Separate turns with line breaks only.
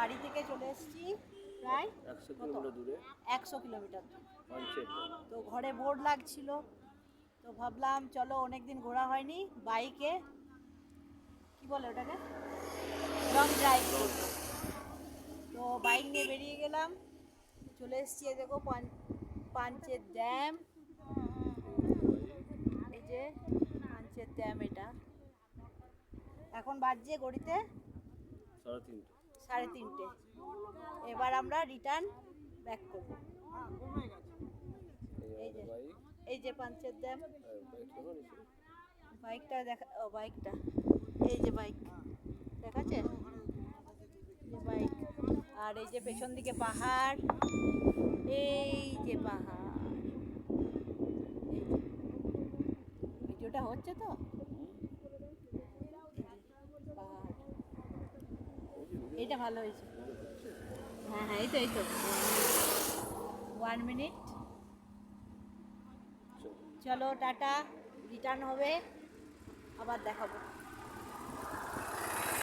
বাড়ি থেকে চলে এসেছি প্রায়
100 কিলোমিটার দূরে
100 কিলোমিটার।
পাঞ্চেত।
তো ঘরে বোর লাগছিল, তো ভাবলাম চলো অনেকদিন ঘোরা হয়নি, বাইকে কি বলে ওটাকে লং ড্রাইভ করবো। তো বাইক নিয়ে বেরিয়ে গেলাম, চলে এসেছি এই দেখো পাঞ্চেত ড্যাম। এই যে পাঞ্চেত ড্যাম, এটা এখন বাজছে ঘড়িতে
3:30।
3:30। এবার আমরা রিটার্ন ব্যাক করব। এই যে
বাইক
এই যে পাঞ্চেত ড্যাম। বাইকটা দেখা, ও বাইকটা, এই যে বাইক দেখাচ্ছে, যে বাইক। আর এই যে পেছন দিকে পাহাড়, এই যে পাহাড়, এই যে ভিডিওটা হচ্ছে তো, পাহাড়, এইটা ভালো হয়েছে। হ্যাঁ হ্যাঁ, এই তো 1 মিনিট। চলো টাটা, রিটার্ন হবে, আবার দেখাবো।